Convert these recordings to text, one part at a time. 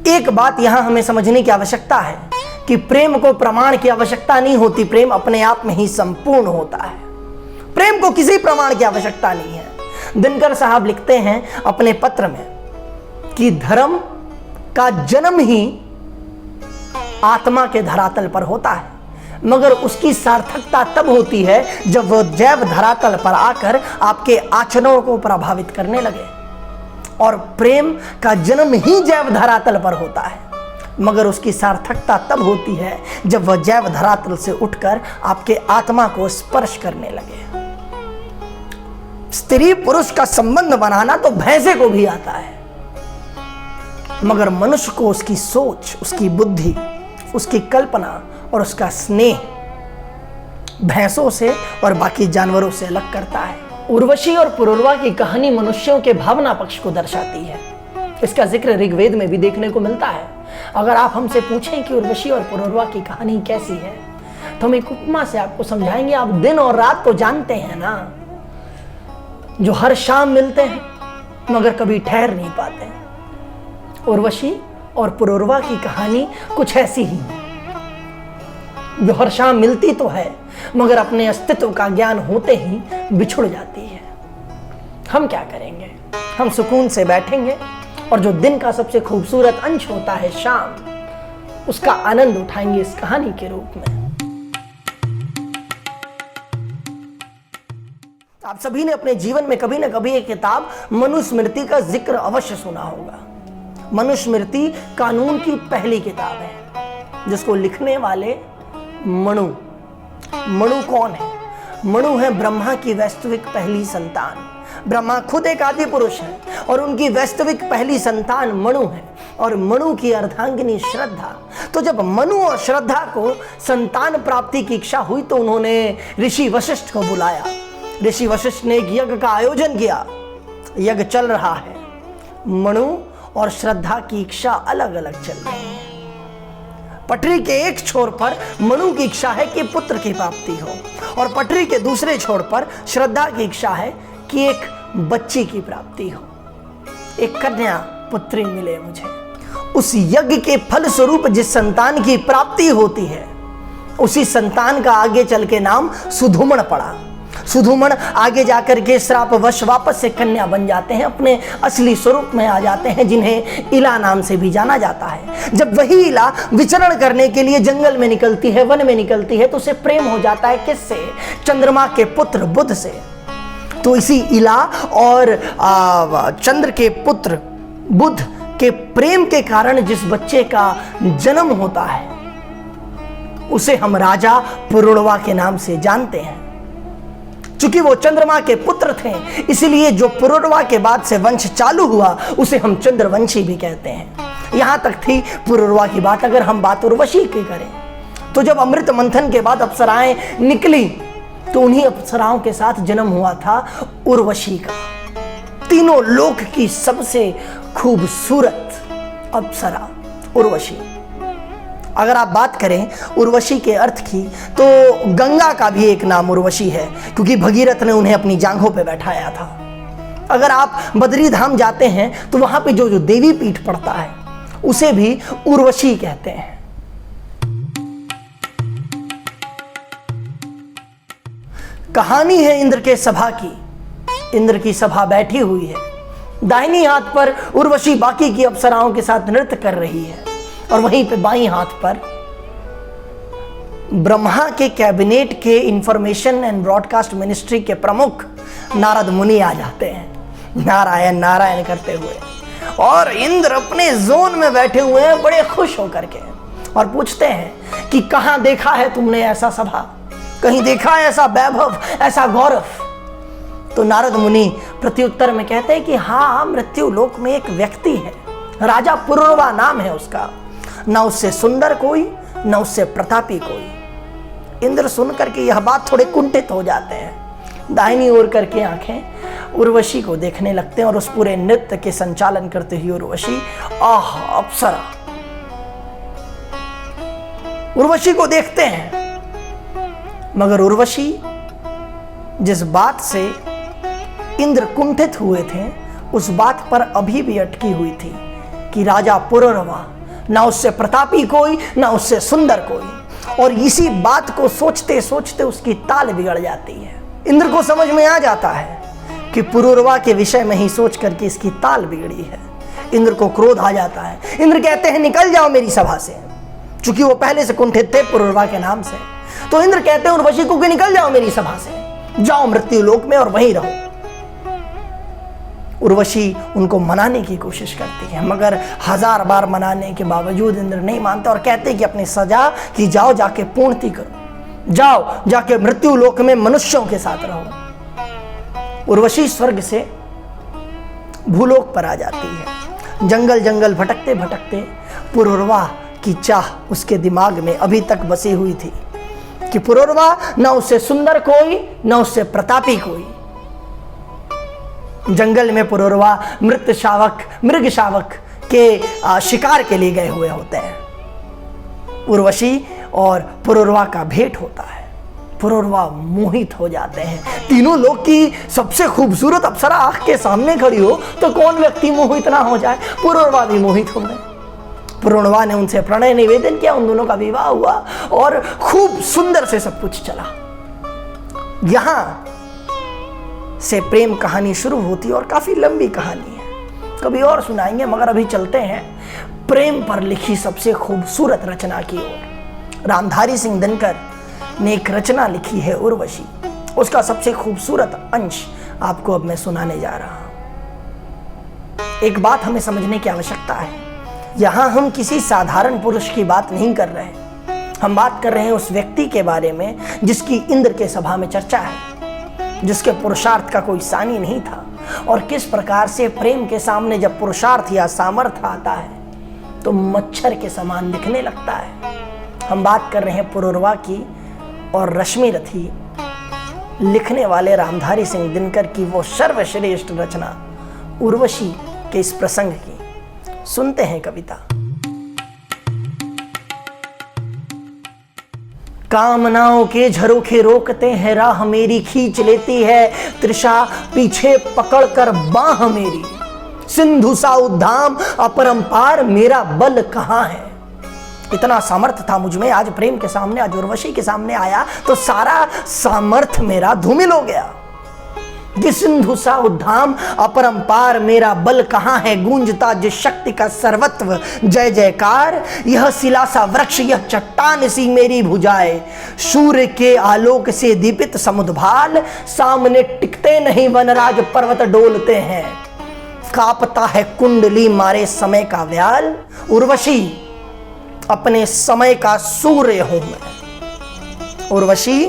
एक बात यहां हमें समझने की आवश्यकता है कि प्रेम को प्रमाण की आवश्यकता नहीं होती, प्रेम अपने आप में ही संपूर्ण होता है। प्रेम को किसी प्रमाण की आवश्यकता नहीं है। दिनकर साहब लिखते हैं अपने पत्र में कि धर्म का जन्म ही आत्मा के धरातल पर होता है, मगर उसकी सार्थकता तब होती है जब वह जैव धरातल पर आकर आपके आचरणों को प्रभावित करने लगे। और प्रेम का जन्म ही जैव धरातल पर होता है, मगर उसकी सार्थकता तब होती है जब वह जैव धरातल से उठकर आपके आत्मा को स्पर्श करने लगे। स्त्री पुरुष का संबंध बनाना तो भैंसे को भी आता है, मगर मनुष्य को उसकी सोच, उसकी बुद्धि, उसकी कल्पना और उसका स्नेह भैंसों से और बाकी जानवरों से अलग करता है। उर्वशी और पुरुरवा की कहानी मनुष्यों के भावना पक्ष को दर्शाती है। इसका जिक्र ऋग्वेद में भी देखने को मिलता है। अगर आप हमसे पूछें कि उर्वशी और पुरुरवा की कहानी कैसी है, तो हम एक उपमा से आपको समझाएंगे। आप दिन और रात तो जानते हैं ना, जो हर शाम मिलते हैं मगर कभी ठहर नहीं पाते। उर्वशी और पुरुरवा की कहानी कुछ ऐसी ही है, जो हर शाम मिलती तो है मगर अपने अस्तित्व का ज्ञान होते ही बिछुड़ जाती है। हम क्या करेंगे? हम सुकून से बैठेंगे और जो दिन का सबसे खूबसूरत अंश होता है शाम, उसका आनंद उठाएंगे इस कहानी के रूप में। आप सभी ने अपने जीवन में कभी ना कभी एक किताब मनुस्मृति का जिक्र अवश्य सुना होगा। मनुस्मृति कानून की पहली किताब है, जिसको लिखने वाले मनु कौन है? मनु है ब्रह्मा की वास्तविक पहली संतान। ब्रह्मा खुद एक आदि पुरुष है और उनकी वास्तविक पहली संतान मनु है, और मनु की अर्धांगिनी श्रद्धा। तो जब मनु और श्रद्धा को संतान प्राप्ति की इच्छा हुई तो उन्होंने ऋषि वशिष्ठ को बुलाया। ऋषि वशिष्ठ ने एक यज्ञ का आयोजन किया। यज्ञ चल रहा है, मनु और श्रद्धा की इच्छा अलग अलग चल रही है। पटरी के एक छोर पर मनु की इच्छा है कि पुत्र की प्राप्ति हो, और पटरी के दूसरे छोर पर श्रद्धा की इच्छा है कि एक बच्ची की प्राप्ति हो, एक कन्या पुत्री मिले मुझे। उस यज्ञ के फल स्वरूप जिस संतान की प्राप्ति होती है, उसी संतान का आगे चल के नाम सुधुमण पड़ा। सुधुमण आगे जाकर के श्रापवश वापस से कन्या बन जाते हैं, अपने असली स्वरूप में आ जाते हैं, जिन्हें इला नाम से भी जाना जाता है। जब वही इला विचरण करने के लिए जंगल में निकलती है, वन में निकलती है, तो उसे प्रेम हो जाता है किससे? चंद्रमा के पुत्र बुध से। तो इसी इला और चंद्र के पुत्र बुध के प्रेम के कारण जिस बच्चे का जन्म होता है, उसे हम राजा पुरुरवा के नाम से जानते हैं। चूंकि वो चंद्रमा के पुत्र थे, इसलिए जो पुरुरवा के बाद से वंश चालू हुआ उसे हम चंद्रवंशी भी कहते हैं। यहां तक थी पुरुरवा की बात। अगर हम बात उर्वशी की करें, तो जब अमृत मंथन के बाद अप्सराएं निकली, तो उन्हीं अप्सराओं के साथ जन्म हुआ था उर्वशी का। तीनों लोक की सबसे खूबसूरत अप्सरा उर्वशी। अगर आप बात करें उर्वशी के अर्थ की, तो गंगा का भी एक नाम उर्वशी है, क्योंकि भगीरथ ने उन्हें अपनी जांघों पे बैठाया था। अगर आप बद्री धाम जाते हैं तो वहां पे जो देवी पीठ पड़ता है, उसे भी उर्वशी कहते हैं। कहानी है इंद्र के सभा की। इंद्र की सभा बैठी हुई है, दाहिनी हाथ पर उर्वशी बाकी की अप्सराओं के साथ नृत्य कर रही है, और वहीं पे बाईं हाथ पर ब्रह्मा के कैबिनेट के इंफॉर्मेशन एंड ब्रॉडकास्ट मिनिस्ट्री के प्रमुख नारद मुनि आ जाते हैं, नारायण नारायण करते हुए। और इंद्र अपने जोन में बैठे हुए हैं बड़े खुश होकर के, और पूछते हैं कि कहां देखा है तुमने ऐसा सभा, कहीं देखा है ऐसा वैभव, ऐसा गौरव? तो नारद मुनि प्रत्युत्तर में कहते हैं कि हाँ, मृत्यु लोक में एक व्यक्ति है, राजा पुरुरवा नाम है उसका। ना उससे सुंदर कोई, ना उससे प्रतापी कोई। इंद्र सुनकर के यह बात थोड़े कुंठित हो जाते हैं, दाहिनी ओर करके आंखें उर्वशी को देखने लगते हैं, और उस पूरे नृत्य के संचालन करते हुए उर्वशी, आह अप्सरा, उर्वशी को देखते हैं। मगर उर्वशी जिस बात से इंद्र कुंठित हुए थे, उस बात पर अभी भी अटकी हुई थी कि राजा पुरुरवा ना उससे प्रतापी कोई, ना उससे सुंदर कोई। और इसी बात को सोचते सोचते उसकी ताल बिगड़ जाती है। इंद्र को समझ में आ जाता है कि पुरूरवा के विषय में ही सोच करके इसकी ताल बिगड़ी है। इंद्र को क्रोध आ जाता है। इंद्र कहते हैं निकल जाओ मेरी सभा से, चूंकि वो पहले से कुंठित थे पुरूरवा के नाम से। तो इंद्र कहते हैं उर्वशी को कि निकल जाओ मेरी सभा से, जाओ मृत्यु लोक में और वहीं रहो। उर्वशी उनको मनाने की कोशिश करती है, मगर 1000 बार मनाने के बावजूद इंद्र नहीं मानता और कहते कि अपनी सजा की जाओ, जाके पूर्ति करो, जाओ जाके मृत्यु लोक में मनुष्यों के साथ रहो। उर्वशी स्वर्ग से भूलोक पर आ जाती है। जंगल जंगल भटकते भटकते पुरूरवा की चाह उसके दिमाग में अभी तक बसी हुई थी कि पुरूरवा न उससे सुंदर कोई, न उससे प्रतापी कोई। जंगल में पुरूरवा मृग शावक के शिकार के लिए गए हुए होते हैं। उर्वशी और पुरूरवा का भेंट होता है। पुरूरवा मोहित हो जाते हैं। तीनों लोग की सबसे खूबसूरत अप्सरा आंख के सामने खड़ी हो तो कौन व्यक्ति मोहित ना हो जाए। पुरूरवा भी मोहित हो गए। पुरूरवा ने उनसे प्रणय निवेदन किया, उन दोनों का विवाह हुआ और खूब सुंदर से सब कुछ चला। यहां से प्रेम कहानी शुरू होती और काफी लंबी कहानी है, कभी और सुनाएंगे, मगर अभी चलते हैं प्रेम पर लिखी सबसे खूबसूरत रचना की ओर। रामधारी सिंह दिनकर ने एक रचना लिखी है उर्वशी, उसका सबसे खूबसूरत अंश आपको अब मैं सुनाने जा रहा हूं। एक बात हमें समझने की आवश्यकता है, यहां हम किसी साधारण पुरुष की बात नहीं कर रहे, हम बात कर रहे हैं उस व्यक्ति के बारे में जिसकी इंद्र के सभा में चर्चा है, जिसके पुरुषार्थ का कोई सानी नहीं था और किस प्रकार से प्रेम के सामने जब पुरुषार्थ या सामर्थ्य आता है तो मच्छर के समान दिखने लगता है। हम बात कर रहे हैं पुरूरवा की और रश्मि रथी लिखने वाले रामधारी सिंह दिनकर की वो सर्वश्रेष्ठ रचना उर्वशी के इस प्रसंग की। सुनते हैं कविता। कामनाओं के झरोखे रोकते हैं राह मेरी, खींच लेती है तृषा पीछे पकड़कर बाह मेरी। सिंधु सा उद्धाम अपरंपार मेरा बल कहाँ है। इतना सामर्थ्य था मुझ में, आज प्रेम के सामने, आज उर्वशी के सामने आया तो सारा सामर्थ्य मेरा धूमिल हो गया। कि सिंधु सा उद्धाम अपरंपार मेरा बल कहाँ है, गूंजता जिस शक्ति का सर्वत्व जय जयकार। यह शिला सा वृक्ष, यह चट्टान सी मेरी भुजाएं, सूर्य के आलोक से दीपित समुद्भाल। सामने टिकते नहीं वनराज पर्वत डोलते हैं, कांपता है कुंडली मारे समय का व्याल। उर्वशी अपने समय का सूर्य हूं मैं, उर्वशी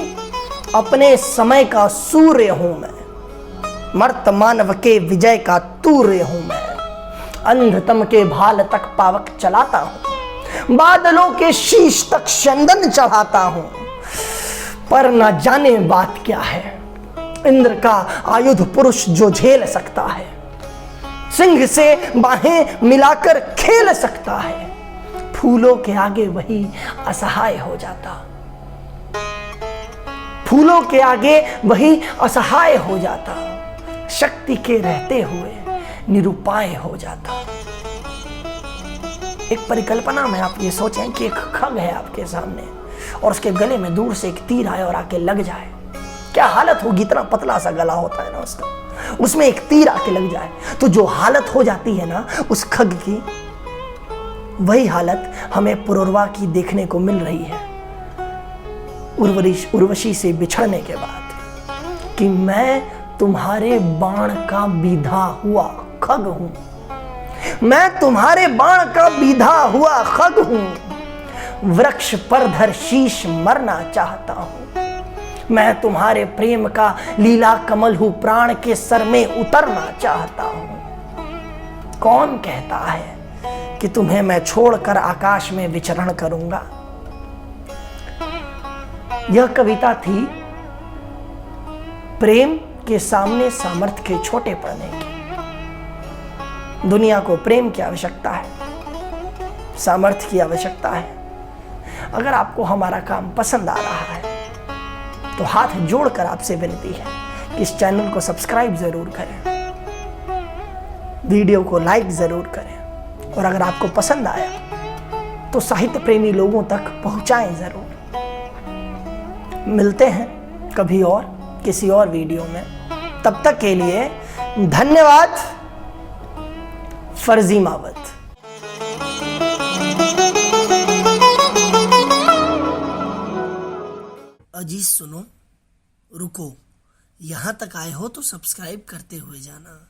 अपने समय का सूर्य हूं मैं, मर्त मानव के विजय का तूर्य हूं मैं। अंधतम के भाल तक पावक चलाता हूं, बादलों के शीश तक चंदन चढ़ाता हूं। पर न जाने बात क्या है, इंद्र का आयुध पुरुष जो झेल सकता है, सिंह से बाहें मिलाकर खेल सकता है। फूलों के आगे वही असहाय हो जाता, फूलों के आगे वही असहाय हो जाता, शक्ति के रहते हुए निरुपाय हो जाता। एक परिकल्पना में आप ये सोचें कि एक खग है आपके सामने और उसके गले में दूर से एक तीर आए और आके लग जाए, क्या हालत होगी। इतना पतला सा गला होता है ना उसका, उसमें एक तीर आके लग जाए तो जो हालत हो जाती है ना उस खग की, वही हालत हमें पुरूरवा की देखने को मिल रही है उर्वशी से बिछड़ने के बाद। कि मैं तुम्हारे बाण का बीधा हुआ खग हूं, मैं तुम्हारे बाण का बीधा हुआ खग हूं। वृक्ष पर धर शीश मरना चाहता हूं, मैं तुम्हारे प्रेम का लीला कमल हूं, प्राण के सर में उतरना चाहता हूं। कौन कहता है कि तुम्हें मैं छोड़कर आकाश में विचरण करूंगा। यह कविता थी प्रेम के सामने सामर्थ्य के छोटे पड़ने की। दुनिया को प्रेम की आवश्यकता है, सामर्थ्य की आवश्यकता है। अगर आपको हमारा काम पसंद आ रहा है तो हाथ जोड़कर आपसे विनती है कि इस चैनल को सब्सक्राइब जरूर करें, वीडियो को लाइक जरूर करें और अगर आपको पसंद आया तो साहित्य प्रेमी लोगों तक पहुंचाएं जरूर। मिलते हैं कभी और किसी और वीडियो में, तब तक के लिए धन्यवाद। फर्जी मावत। अजी सुनो, रुको, यहां तक आए हो तो सब्सक्राइब करते हुए जाना।